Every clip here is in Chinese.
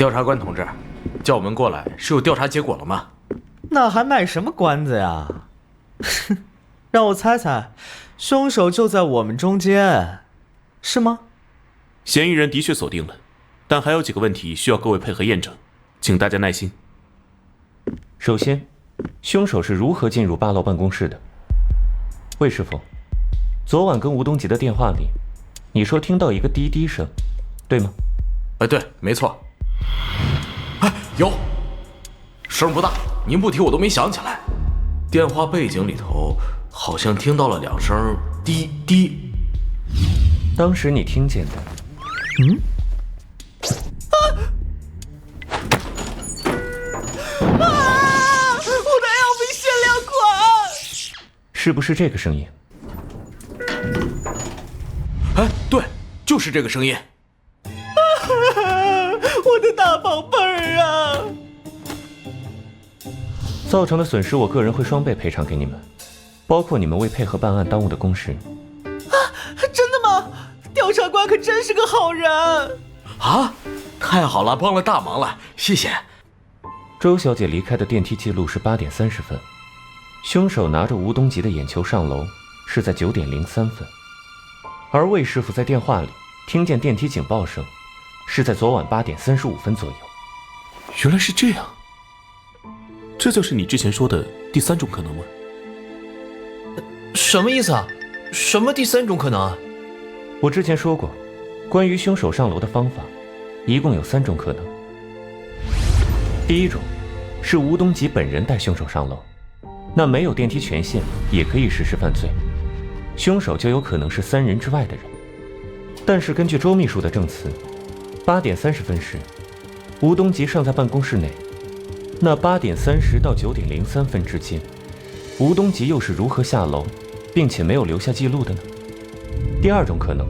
调查官同志，叫我们过来是有调查结果了吗？那还卖什么关子呀？让我猜猜，凶手就在我们中间，是吗？嫌疑人的确锁定了，但还有几个问题需要各位配合验证，请大家耐心。首先，凶手是如何进入8楼办公室的？魏师傅，昨晚跟吴东吉的电话里，你说听到一个滴滴声，对吗？对，没错。有，声不大，您不提我都没想起来。电话背景里头好像听到了2声滴滴。当时你听见的？我的 LV 限量款，是不是这个声音？对，就是这个声音。我的大宝贝儿啊！造成的损失，我个人会双倍赔偿给你们，包括你们为配合办案耽误的工时。真的吗？调查官可真是个好人啊！太好了，帮了大忙了，谢谢。周小姐离开的电梯记录是8点30分，凶手拿着吴东吉的眼球上楼是在9点03分，而魏师傅在电话里听见电梯警报声是在昨晚8点35分左右。原来是这样，这就是你之前说的第3种可能吗？什么意思啊？什么第3种可能啊？我之前说过，关于凶手上楼的方法，一共有3种可能。第一种是吴东吉本人带凶手上楼，那没有电梯权限也可以实施犯罪，凶手就有可能是3人之外的人。但是根据周秘书的证词，8点30分时，吴东吉尚在办公室内，那8点30到9点03分之间，吴东吉又是如何下楼，并且没有留下记录的呢？第二种可能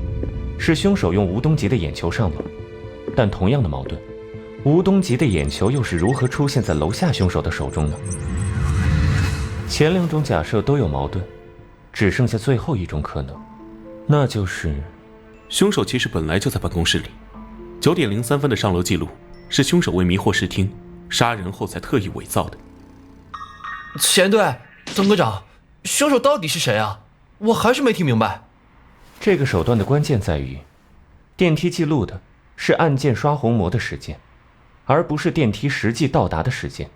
是凶手用吴东吉的眼球上楼，但同样的矛盾，吴东吉的眼球又是如何出现在楼下凶手的手中呢？前2种假设都有矛盾，只剩下最后一种可能，那就是凶手其实本来就在办公室里，9点03分的上楼记录是凶手为迷惑视听，杀人后才特意伪造的。钱队，曾科长，凶手到底是谁啊？我还是没听明白。这个手段的关键在于，电梯记录的是按键刷虹膜的时间，而不是电梯实际到达的时间，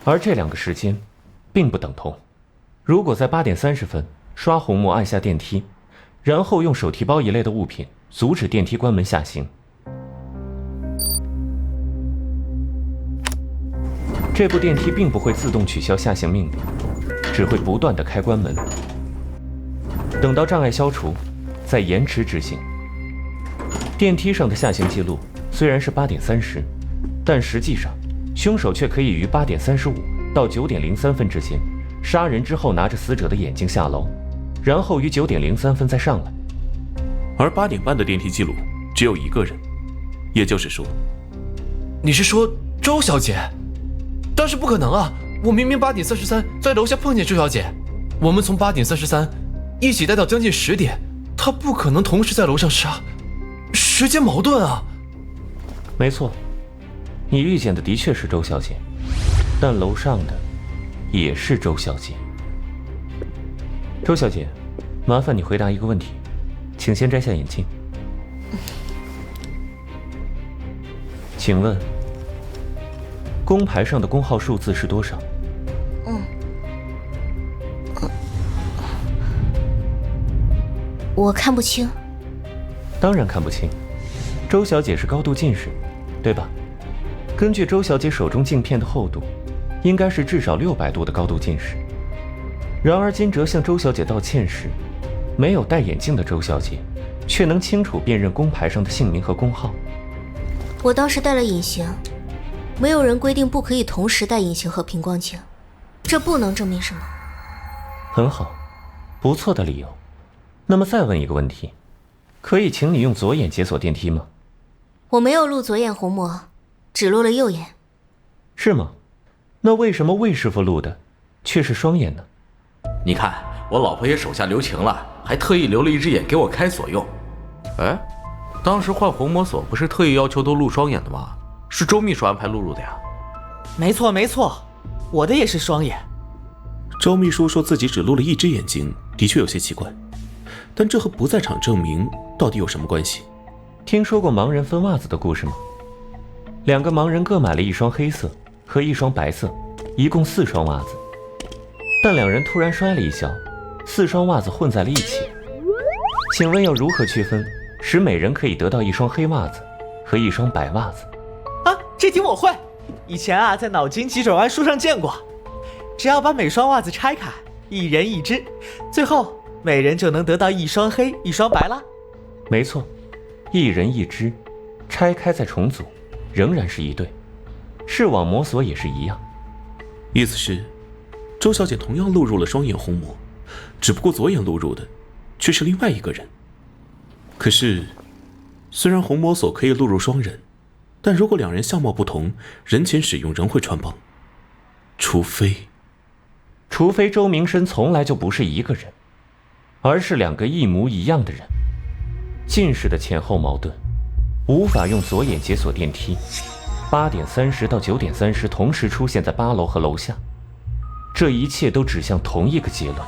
而这2个时间并不等同。如果在8点30分刷虹膜按下电梯，然后用手提包一类的物品阻止电梯关门下行，这部电梯并不会自动取消下行命令，只会不断地开关门，等到障碍消除再延迟执行。电梯上的下行记录虽然是8点30，但实际上凶手却可以于8点35到9点03分之间杀人之后拿着死者的眼睛下楼，然后于9点03分再上来。而8点半的电梯记录只有1个人，也就是说，你是说周小姐？但是不可能啊！我明明8点33在楼下碰见周小姐，我们从8点33一起待到将近10点，她不可能同时在楼上杀，时间矛盾啊！没错，你遇见的的确是周小姐，但楼上的也是周小姐。周小姐，麻烦你回答一个问题，请先摘下眼镜。请问，工牌上的工号数字是多少？我看不清。当然看不清，周小姐是高度近视，对吧？根据周小姐手中镜片的厚度，应该是至少600度的高度近视。然而金哲向周小姐道歉时，没有戴眼镜的周小姐却能清楚辨认工牌上的姓名和工号。我当时戴了隐形，没有人规定不可以同时戴隐形和平光镜，这不能证明什么。很好，不错的理由。那么再问一个问题，可以请你用左眼解锁电梯吗？我没有录左眼虹膜，只录了右眼。是吗？那为什么魏师傅录的却是双眼呢？你看，我老婆也手下留情了，还特意留了一只眼给我开锁用。当时换虹膜锁不是特意要求都录双眼的吗？是周秘书安排录入的呀？没错没错，我的也是双眼。周秘书说自己只录了一只眼睛，的确有些奇怪，但这和不在场证明到底有什么关系？听说过盲人分袜子的故事吗？2个盲人各买了一双黑色和一双白色，一共4双袜子。但2人突然摔了一跤，4双袜子混在了一起。请问要如何区分，使每人可以得到一双黑袜子和一双白袜子？啊，这题我会。以前啊，在脑筋急转弯书上见过。只要把每双袜子拆开，一人一只，最后每人就能得到一双黑一双白啦。没错，一人一只，拆开再重组，仍然是一对。视网膜锁也是一样。意思是，周小姐同样录入了双眼虹膜，只不过左眼录入的却是另外一个人。可是，虽然虹膜锁可以录入双人，但如果2人相貌不同，人前使用仍会穿帮。除非周明生从来就不是一个人，而是2个一模一样的人。近视的前后矛盾，无法用左眼解锁电梯，8点30到9点30同时出现在8楼和楼下，这一切都指向同一个结论，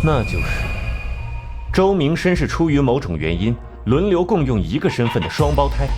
那就是周明生是出于某种原因轮流共用一个身份的双胞胎。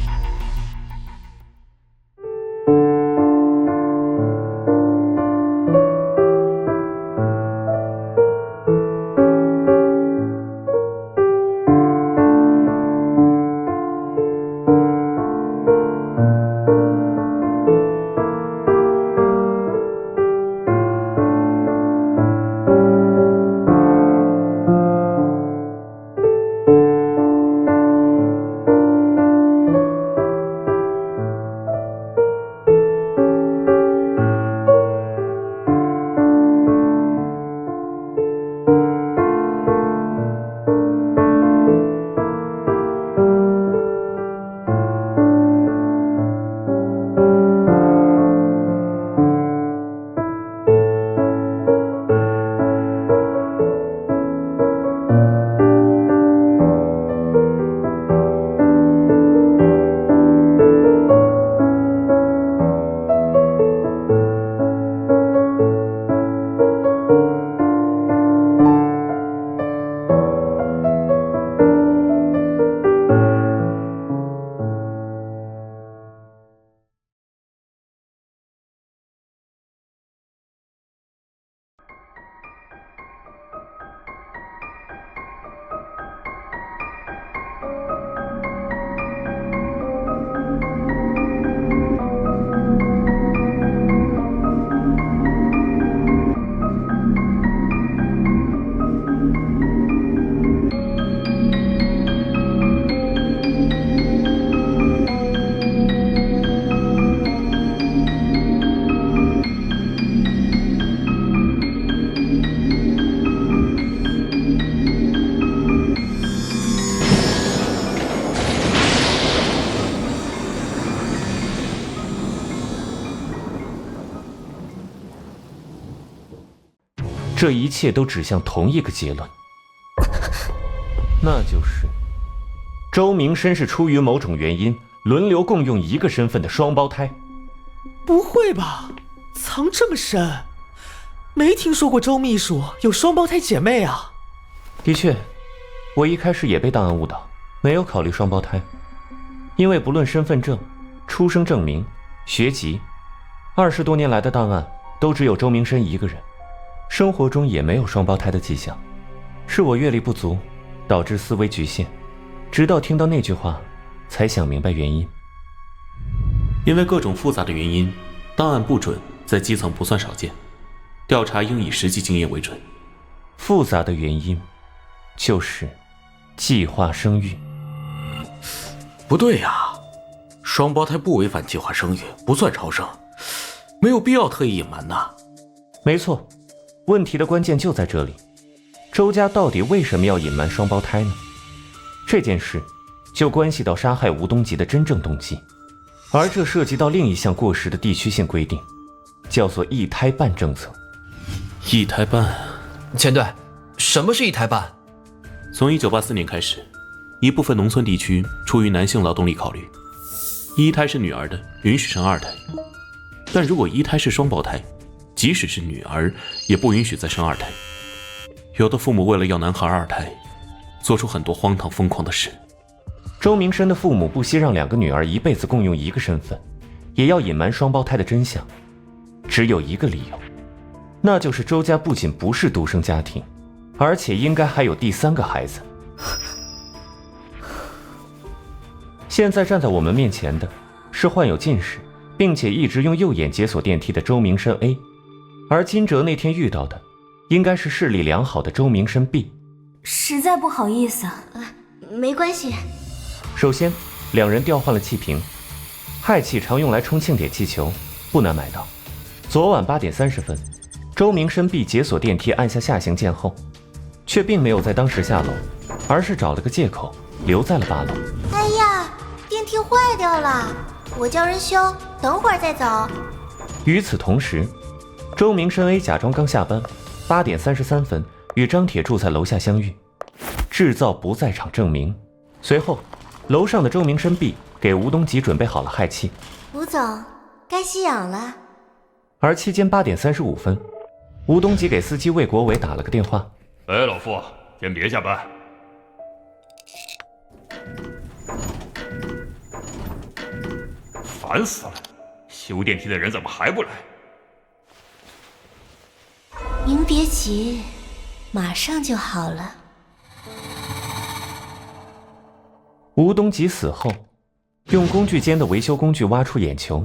这一切都指向同一个结论，那就是周明生是出于某种原因轮流共用一个身份的双胞胎。不会吧，藏这么深，没听说过周秘书有双胞胎姐妹啊。的确，我一开始也被档案误导，没有考虑双胞胎，因为不论身份证、出生证明、学籍，20多年来的档案都只有周明生一个人，生活中也没有双胞胎的迹象，是我阅历不足，导致思维局限。直到听到那句话，才想明白原因。因为各种复杂的原因，档案不准在基层不算少见，调查应以实际经验为准。复杂的原因，就是计划生育。不对呀，双胞胎不违反计划生育，不算超生，没有必要特意隐瞒呐。没错，问题的关键就在这里。周家到底为什么要隐瞒双胞胎呢？这件事就关系到杀害吴东吉的真正动机，而这涉及到另一项过时的地区性规定，叫做一胎半政策。一胎半？前队，什么是一胎半？从1984年开始，一部分农村地区出于男性劳动力考虑，一胎是女儿的，允许生二胎；但如果一胎是双胞胎，即使是女儿，也不允许再生二胎。有的父母为了要男孩二胎，做出很多荒唐疯狂的事。周明生的父母不惜让2个女儿一辈子共用一个身份，也要隐瞒双胞胎的真相，只有一个理由，那就是周家不仅不是独生家庭，而且应该还有第3个孩子。现在站在我们面前的是患有近视，并且一直用右眼解锁电梯的周明生 A， 而金哲那天遇到的应该是视力良好的周明生 B。 实在不好意思。没关系。首先2人调换了气瓶，氦气常用来充庆典气球，不难买到。昨晚8点30分，周明生 B 解锁电梯按下下行键后，却并没有在当时下楼，而是找了个借口留在了8楼。哎呀，电梯坏掉了，我叫人修，等会儿再走。与此同时，周明生 A 假装刚下班，8点33分与张铁柱在楼下相遇，制造不在场证明。随后，楼上的周明生 B 给吴东吉准备好了氦气。吴总，该吸氧了。而期间8点35分，吴东吉给司机魏国伟打了个电话。哎，老傅，先别下班。烦死了，修电梯的人怎么还不来？您别急，马上就好了。吴东吉死后，用工具间的维修工具挖出眼球。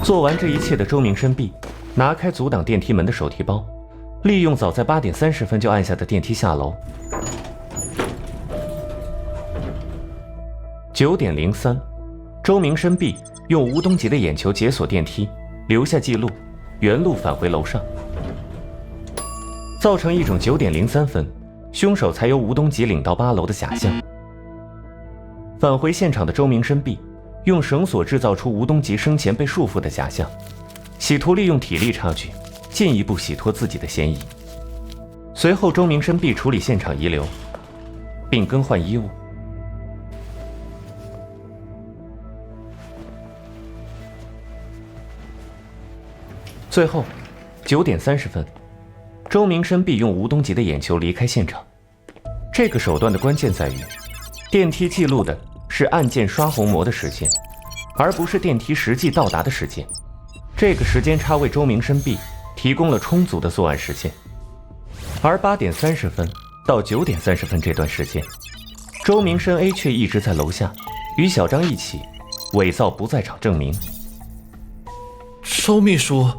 做完这一切的周明生 B 拿开阻挡电梯门的手提包，利用早在8点30分就按下的电梯下楼。9点03，周明生 B 用吴东吉的眼球解锁电梯，留下记录，原路返回楼上，造成一种9点03分凶手才由吴东吉领到8楼的假象。返回现场的周明生 B 用绳索制造出吴东吉生前被束缚的假象，企图利用体力差距进一步洗脱自己的嫌疑。随后周明生 B 处理现场遗留，并更换衣物。最后9点30分，周明生 B 用吴东吉的眼球离开现场。这个手段的关键在于，电梯记录的是按键刷虹膜的时间，而不是电梯实际到达的时间。这个时间差为周明生 B 提供了充足的作案时间。而8点30分到9点30分这段时间，周明生 A 却一直在楼下与小张一起伪造不在场证明。周秘书，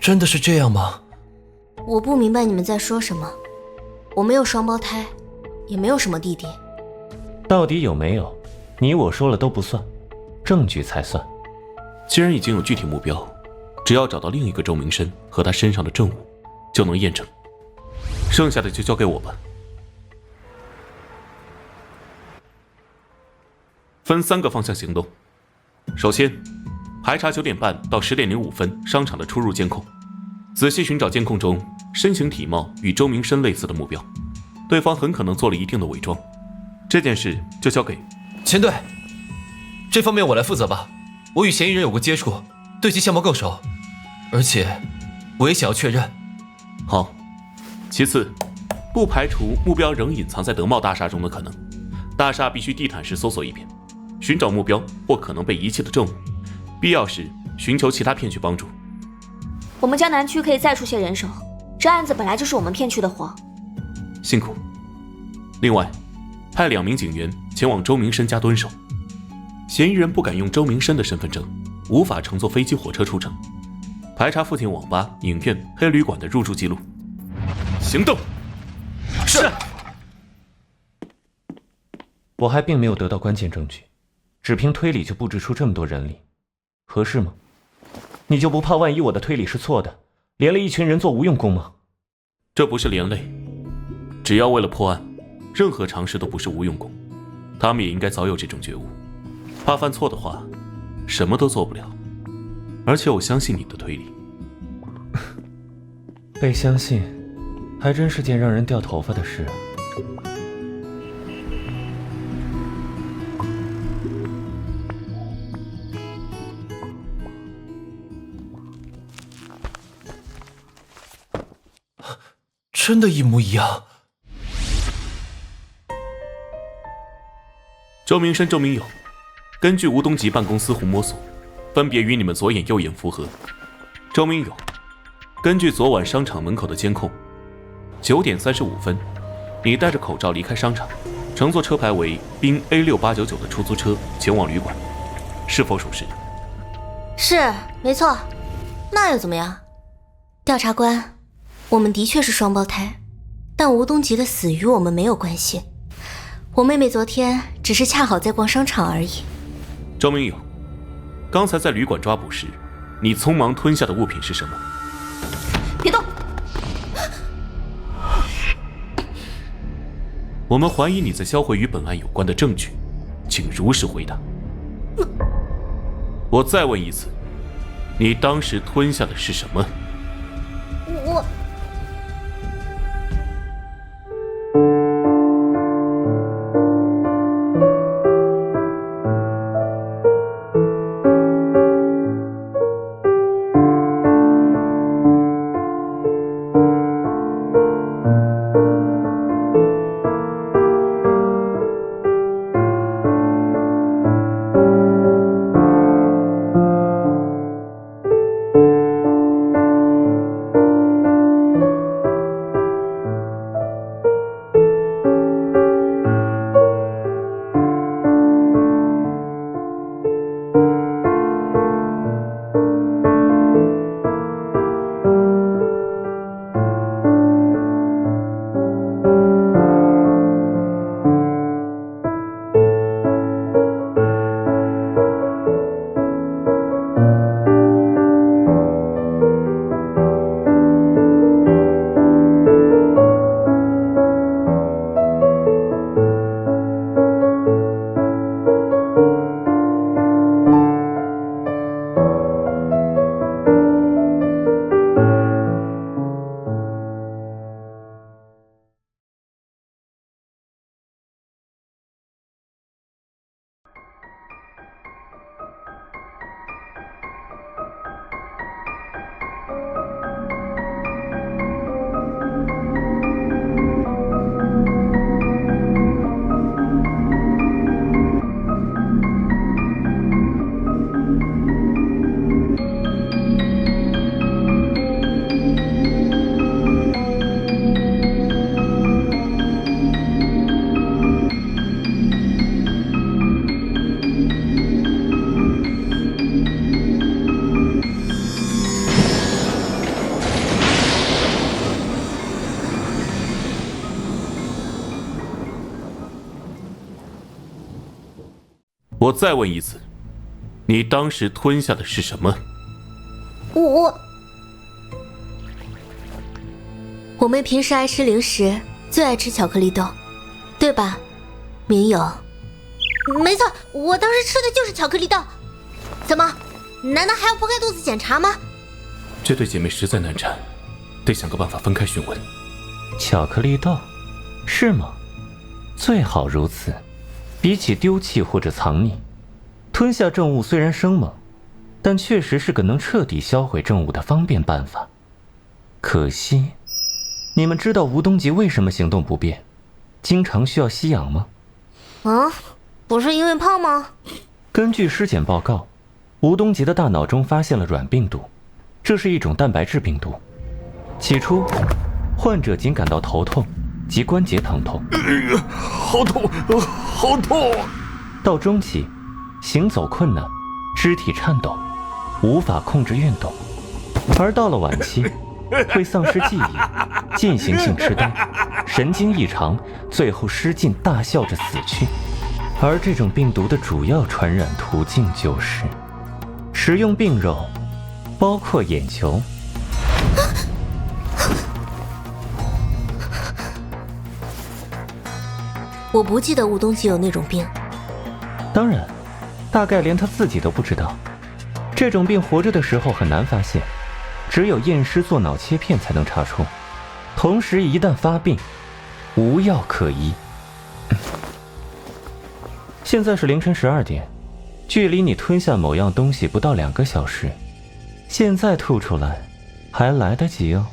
真的是这样吗？我不明白你们在说什么。我没有双胞胎，也没有什么弟弟。到底有没有，你我说了都不算，证据才算。既然已经有具体目标，只要找到另一个周明生和他身上的证物，就能验证。剩下的就交给我吧。分3个方向行动。首先，排查9点半到10点05分商场的出入监控，仔细寻找监控中身形体貌与周明生类似的目标，对方很可能做了一定的伪装。这件事就交给前队，这方面我来负责吧。我与嫌疑人有过接触，对其相貌更熟，而且我也想要确认。好。其次，不排除目标仍隐藏在德茂大厦中的可能，大厦必须地毯式搜索一遍，寻找目标或可能被遗弃的证物，必要时寻求其他片区帮助。我们江南区可以再出些人手，这案子本来就是我们片区的活。辛苦。另外，派2名警员前往周明生家蹲守，嫌疑人不敢用周明生的身份证，无法乘坐飞机火车出城。排查附近网吧、影院、黑旅馆的入住记录。行动。是。我还并没有得到关键证据，只凭推理就布置出这么多人力，合适吗？你就不怕万一我的推理是错的，连了一群人做无用功吗？这不是连累，只要为了破案，任何尝试都不是无用功，他们也应该早有这种觉悟。怕犯错的话，什么都做不了。而且我相信你的推理。被相信，还真是件让人掉头发的事啊。真的一模一样。周明生、周明友，根据吴东吉办公司虹膜锁，分别与你们左眼、右眼符合。周明友，根据昨晚商场门口的监控，9点35分，你戴着口罩离开商场，乘坐车牌为滨 A6899的出租车前往旅馆，是否属实？是，没错。那又怎么样？调查官，我们的确是双胞胎，但吴东吉的死与我们没有关系。我妹妹昨天只是恰好在逛商场而已。周明友，刚才在旅馆抓捕时，你匆忙吞下的物品是什么？别动！我们怀疑你在销毁与本案有关的证据，请如实回答。我再问一次，你当时吞下的是什么？我……我再问一次，你当时吞下的是什么？我妹平时爱吃零食，最爱吃巧克力豆，对吧，明友？没错，我当时吃的就是巧克力豆。怎么？难道还要剖开肚子检查吗？这对姐妹实在难缠，得想个办法分开询问。巧克力豆，是吗？最好如此。比起丢弃或者藏匿，吞下证物虽然生猛，但确实是个能彻底销毁证物的方便办法。可惜，你们知道吴东吉为什么行动不便，经常需要吸氧吗？不是因为胖吗？根据尸检报告，吴东吉的大脑中发现了软病毒，这是一种蛋白质病毒。起初，患者仅感到头痛及关节疼痛，好痛，好痛！到中期，行走困难，肢体颤抖，无法控制运动；而到了晚期，会丧失记忆，进行性痴呆，神经异常，最后失禁大笑着死去。而这种病毒的主要传染途径就是食用病肉，包括眼球。我不记得吴东吉有那种病。当然，大概连他自己都不知道。这种病活着的时候很难发现，只有验尸做脑切片才能查出。同时，一旦发病，无药可医。现在是凌晨12点，距离你吞下某样东西不到2个小时。现在吐出来，还来得及哦。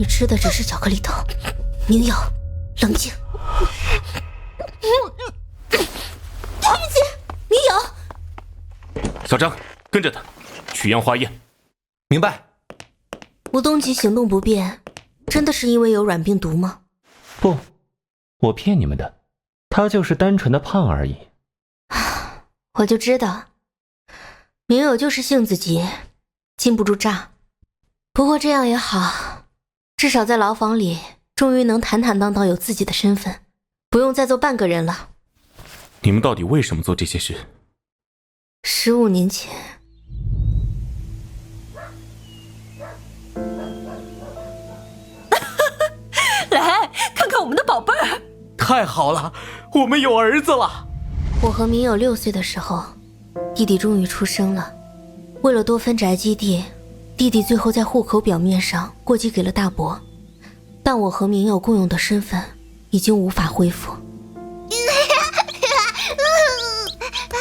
你吃的只是巧克力豆。明友，冷静。对不起，明友。小张，跟着他，去阳花宴。明白。吴东吉行动不便，真的是因为有软病毒吗？不，我骗你们的，他就是单纯的胖而已。我就知道，明友就是性子急，禁不住炸。不过这样也好，至少在牢房里终于能坦坦荡荡有自己的身份，不用再做半个人了。你们到底为什么做这些事？15年前，来看看我们的宝贝儿。太好了，我们有儿子了。我和明友6岁的时候，弟弟终于出生了。为了多分宅基地，弟弟最后在户口表面上过继给了大伯，但我和明友共用的身份已经无法恢复。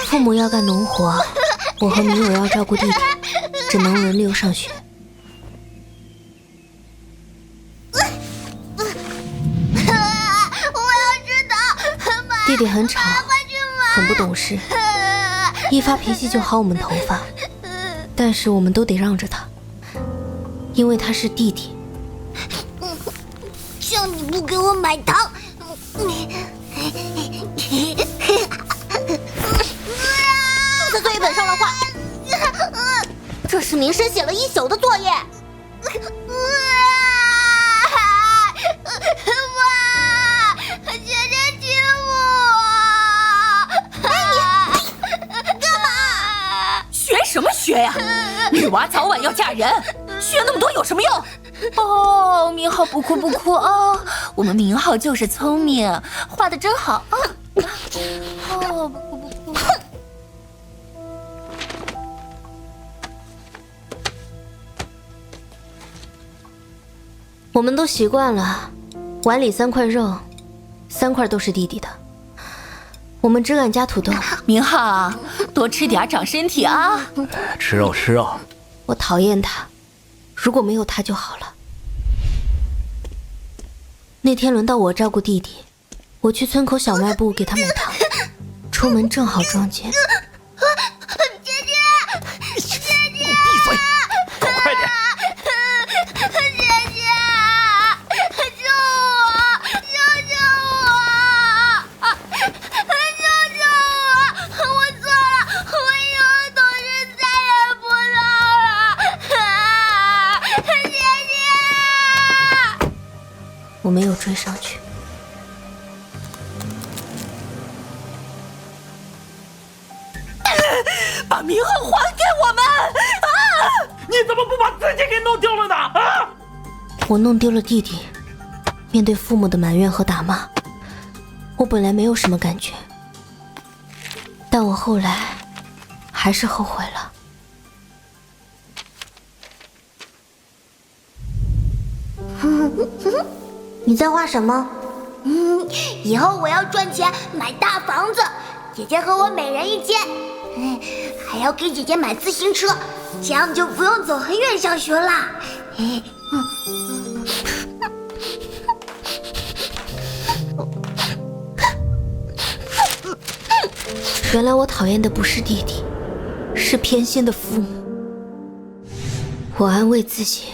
父母要干农活，我和明友要照顾弟弟，只能轮流上学。弟弟很吵，很不懂事，一发脾气就薅我们头发，但是我们都得让着他，因为他是弟弟。像你不给我买糖，又在作业本上乱画，这是名生写了1宿的作业。什么学呀？女娃早晚要嫁人，学那么多有什么用？哦，明浩不哭不哭哦，我们明浩就是聪明，画的真好啊！哦，不哭不哭。我们都习惯了，碗里3块肉，3块都是弟弟的。我们只敢加土豆。明浩，多吃点长身体啊！吃肉吃肉。我讨厌他，如果没有他就好了。那天轮到我照顾弟弟，我去村口小卖部给他买糖，出门正好撞见。姐姐，姐姐，闭嘴，走快点！姐姐，救我，救救我！救救我！我错了，我以后懂事再也不闹了。姐姐，我没有追上去。把明浩还给我们！啊！你怎么不把自己给弄丢了呢？啊！我弄丢了弟弟，面对父母的埋怨和打骂，我本来没有什么感觉，但我后来还是后悔了。你在画什么？以后我要赚钱买大房子，姐姐和我每人1间。还要给姐姐买自行车，这样就不用走很远上学啦。原来我讨厌的不是弟弟，是偏心的父母。我安慰自己，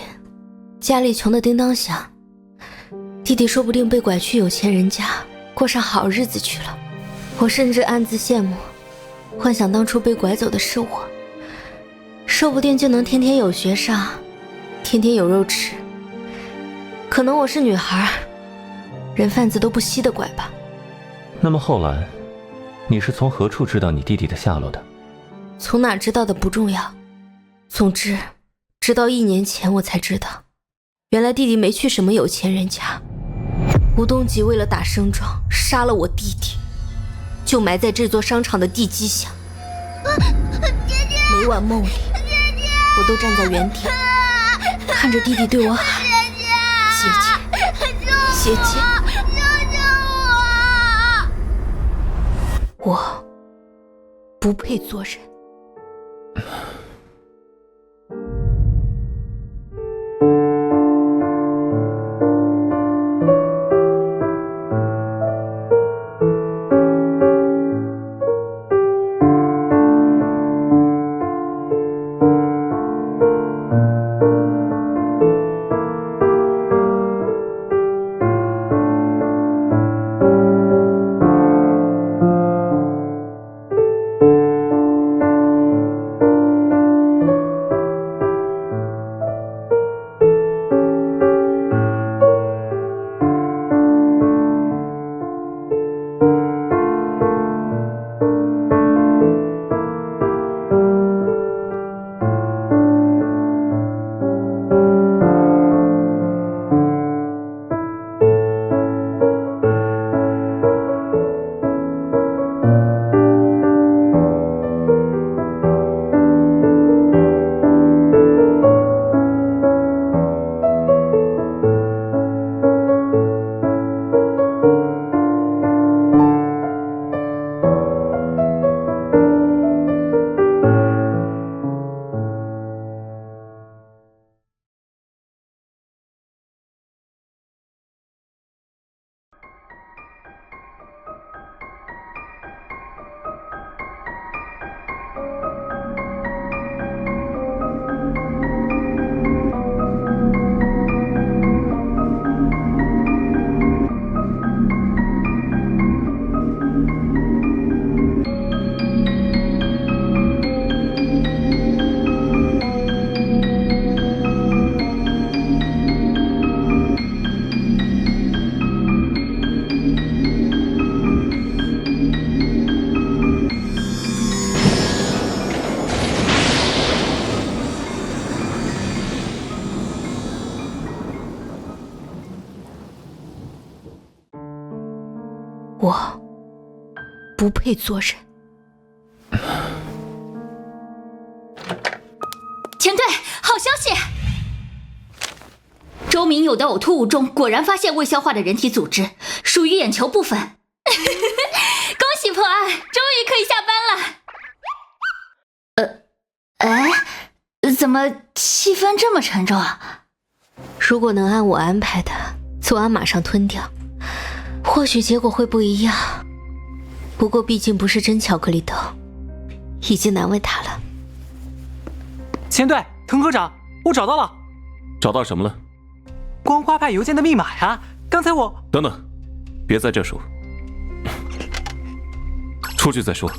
家里穷得叮当响，弟弟说不定被拐去有钱人家，过上好日子去了。我甚至暗自羡慕，幻想当初被拐走的是我，说不定就能天天有学上，天天有肉吃。可能我是女孩，人贩子都不稀得拐吧。那么后来，你是从何处知道你弟弟的下落的？从哪知道的不重要，总之，直到1年前我才知道，原来弟弟没去什么有钱人家。吴东吉为了打胜仗，杀了我弟弟，就埋在这座商场的地基下。每晚梦里，我都站在原地，看着弟弟对我喊：“姐姐，姐姐。”我不配做人。不配做人。前队，好消息！周明友的呕吐物中果然发现未消化的人体组织，属于眼球部分。恭喜破案，终于可以下班了。怎么气氛这么沉重啊？如果能按我安排的做完马上吞掉，或许结果会不一样。不过毕竟不是真巧克力豆，已经难为他了。前队，滕科长，我找到了。找到什么了？光花派邮件的密码呀！刚才我……等等，别在这说，出去再说。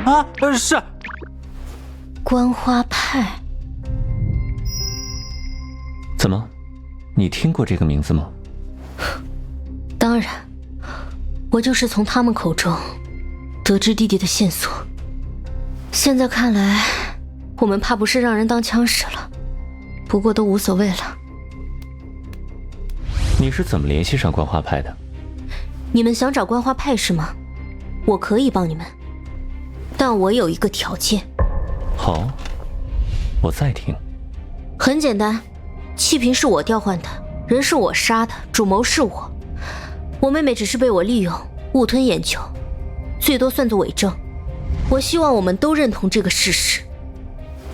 啊，是。光花派？怎么，你听过这个名字吗？当然，我就是从他们口中得知弟弟的线索。现在看来，我们怕不是让人当枪使了，不过都无所谓了。你是怎么联系上光花派的？你们想找光花派是吗？我可以帮你们，但我有一个条件。好，我再听。很简单，气瓶是我调换的，人是我杀的，主谋是我。我妹妹只是被我利用，误吞眼球，最多算作伪证。我希望我们都认同这个事实。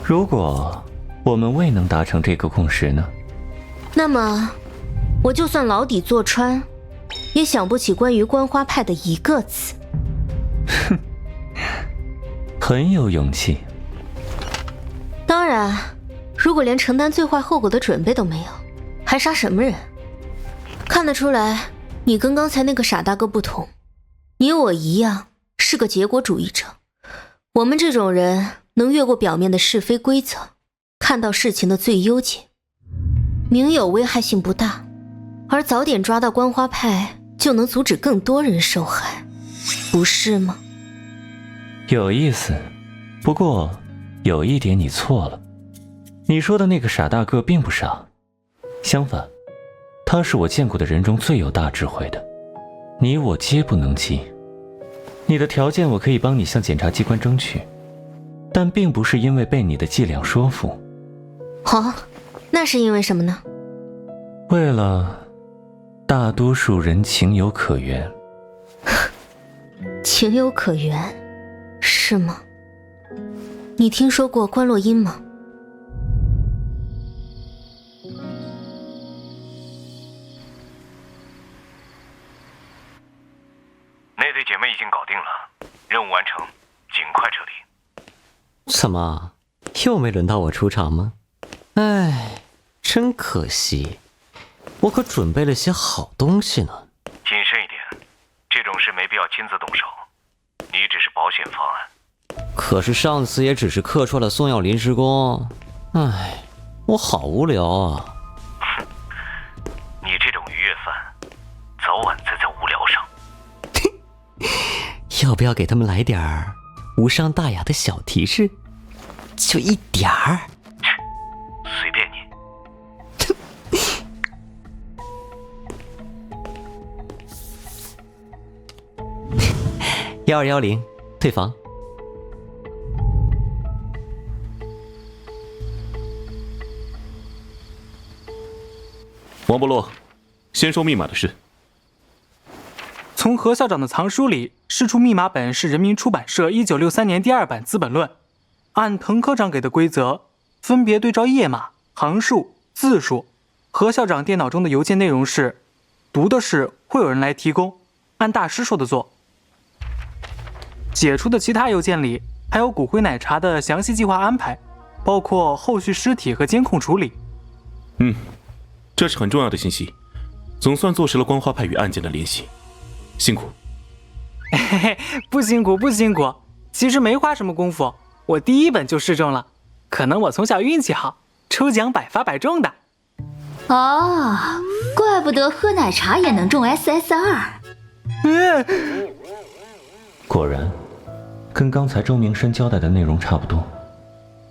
如果我们未能达成这个共识呢？那么我就算牢底坐穿，也想不起关于观花派的一个字。哼，很有勇气。当然，如果连承担最坏后果的准备都没有，还杀什么人？看得出来，你跟刚才那个傻大哥不同，你我一样是个结果主义者。我们这种人能越过表面的是非规则，看到事情的最优解。明友危害性不大，而早点抓到观花派，就能阻止更多人受害，不是吗？有意思，不过有一点你错了。你说的那个傻大个并不傻，相反，他是我见过的人中最有大智慧的，你我皆不能及。你的条件我可以帮你向检察机关争取，但并不是因为被你的伎俩说服。哦，那是因为什么呢？为了大多数人情有可原。情有可原，是吗？你听说过关洛音吗？那对姐妹已经搞定了，任务完成，尽快撤离。怎么，又没轮到我出场吗？唉，真可惜，我可准备了些好东西呢。谨慎一点，这种事没必要亲自动手，你只是保险方案。可是上次也只是客串了送药临时工，唉，我好无聊啊。你这种愉悦犯，早晚栽在无聊上。要不要给他们来点儿无伤大雅的小提示？就一点儿。随便你。1210，退房。王伯洛，先说密码的事。从何校长的藏书里释出密码本是人民出版社1963年第2版《资本论》，按滕科长给的规则，分别对照页码、行数、字数。何校长电脑中的邮件内容是：读的是会有人来提供，按大师说的做。解出的其他邮件里还有骨灰奶茶的详细计划安排，包括后续尸体和监控处理。这是很重要的信息，总算坐实了光花派与案件的联系。辛苦。嘿嘿，不辛苦不辛苦，其实没花什么功夫，我第一本就试中了，可能我从小运气好，抽奖百发百中的。哦，怪不得喝奶茶也能中 SSR。果然，跟刚才周明山交代的内容差不多，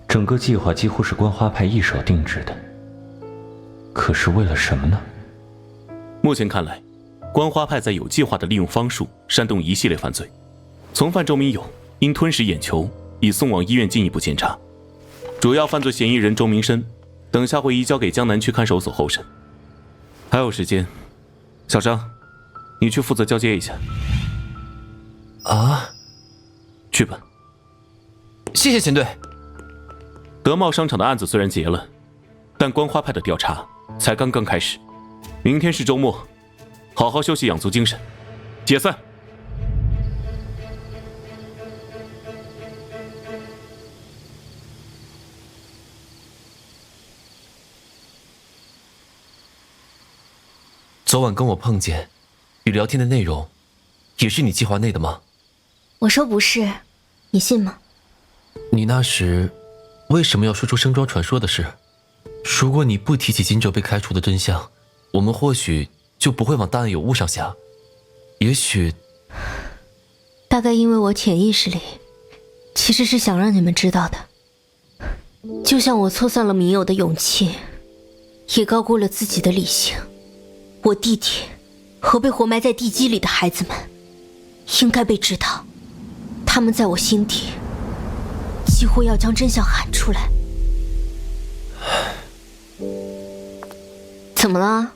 整个计划几乎是观花派一手定制的。可是为了什么呢？目前看来，观花派在有计划地利用方术煽动一系列犯罪，从犯周明勇因吞食眼球，已送往医院进一步检查。主要犯罪嫌疑人周明生，等下会移交给江南区看守所候审。还有时间，小张，你去负责交接一下。啊，去吧。谢谢秦队。德茂商场的案子虽然结了，但观花派的调查才刚刚开始。明天是周末，好好休息，养足精神。解散。昨晚跟我碰见，与聊天的内容，也是你计划内的吗？我说不是，你信吗？你那时为什么要说出盛装传说的事？如果你不提起金哲被开除的真相，我们或许就不会往大案有误上想。也许，大概因为我潜意识里其实是想让你们知道的，就像我错算了明友的勇气，也高估了自己的理性。我弟弟和被活埋在地基里的孩子们应该被知道，他们在我心底几乎要将真相喊出来。怎么了？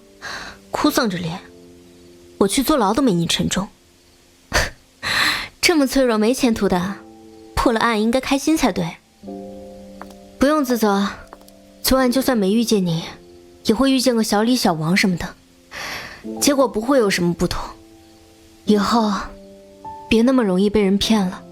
哭丧着脸？我去坐牢都没你沉重。这么脆弱没前途的，破了案应该开心才对。不用自责，昨晚就算没遇见你，也会遇见个小李小王什么的，结果不会有什么不同。以后别那么容易被人骗了。